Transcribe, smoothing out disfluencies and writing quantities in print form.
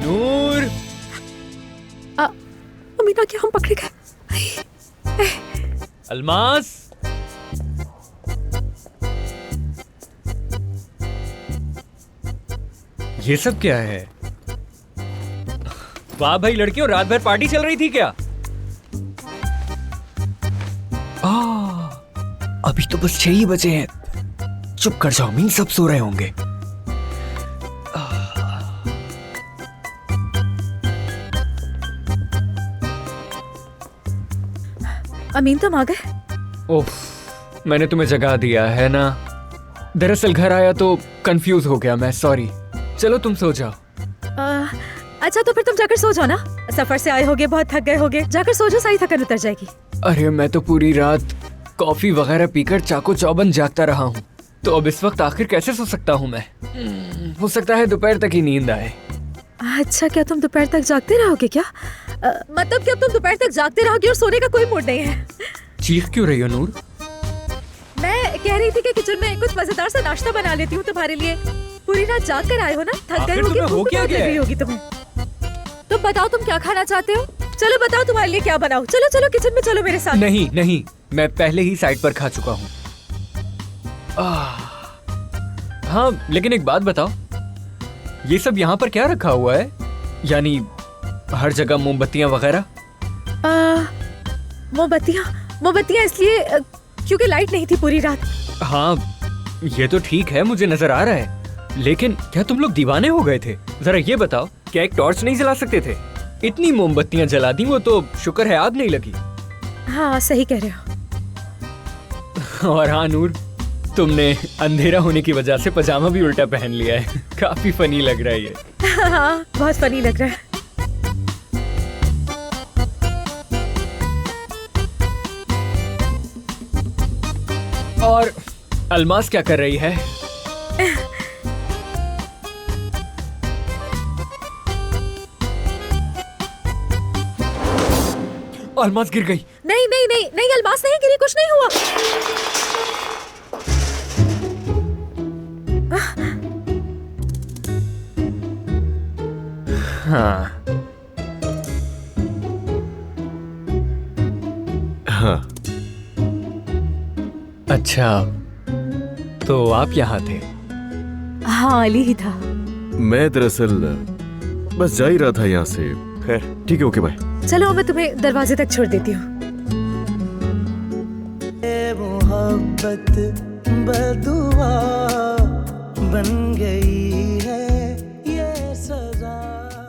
नूर। अमीना, क्या हम पकड़े गए? अल्मास, ये सब क्या है? वाह भाई लड़कियों, रात भर पार्टी चल रही थी क्या? अभी तो बस 6 ही बजे हैं। चुप कर जाओ मीन, सब सो रहे होंगे। अमीन तुम आ गए? ओह, मैंने तुम्हें जगा दिया है ना। दरअसल घर आया तो कंफ्यूज हो गया मैं, सॉरी। चलो तुम सो जाओ। अच्छा तो फिर तुम जाकर सो जाओ ना, सफर से आए होगे, बहुत थक गए होगे, जाकर सो जाओ, सारी थकान उतर जाएगी। अरे मैं तो पूरी रात कॉफी वगैरह पीकर चाको चौबंद जागता रहा हूँ, तो अब इस वक्त आखिर कैसे सो सकता हूँ मैं? हो सकता है दोपहर तक ही नींद आए। अच्छा, क्या तुम दोपहर तक जागते रहोगे क्या? मतलब क्या तुम दोपहर तक जागते रहोगे और सोने का कोई मूड नहीं है? चीख क्यों रही हो नूर? मैं कह रही थी कि किचन में कुछ मजेदार सा नाश्ता बना लेती हूँ तुम्हारे लिए। पूरी रात जाग कर आए हो ना, थक गए होगे, भूख बहुत लग रही होगी तुम्हें। तो बताओ तुम क्या खाना चाहते हो? चलो बताओ तुम्हारे लिए क्या बनाओ। चलो चलो किचन में चलो मेरे साथ। नहीं नहीं, मैं पहले ही साइड पर खा चुका हूँ। हाँ लेकिन एक बात बताओ, ये सब यहाँ पर क्या रखा हुआ है? यानी हर जगह मोमबत्तियाँ वगैरह? मोमबत्तियाँ इसलिए क्योंकि लाइट नहीं थी पूरी रात। हाँ ये तो ठीक है, मुझे नजर आ रहा है, लेकिन क्या तुम लोग दीवाने हो गए थे? जरा ये बताओ, क्या एक टॉर्च नहीं जला सकते थे? इतनी मोमबत्तियां जला दी, वो तो शुक्र है आग नहीं लगी। हाँ सही कह रहे हो। और हाँ नूर, तुमने अंधेरा होने की वजह से पजामा भी उल्टा पहन लिया है। काफी फनी लग रहा है ये। हाँ बहुत फनी लग रहा है। और अल्मास क्या कर रही है? अल्मास गिर गई। नहीं नहीं नहीं नहीं, अल्मास नहीं गिरी, कुछ नहीं हुआ। हाँ हाँ। अच्छा, तो आप यहाँ थे? हाँ अली ही था। मैं दरअसल बस जा ही रहा था यहाँ से। खैर ठीक है, ओके बाय। चलो मैं तुम्हें दरवाजे तक छोड़ देती हूँ। मोहब्बत बदुआ बन गई है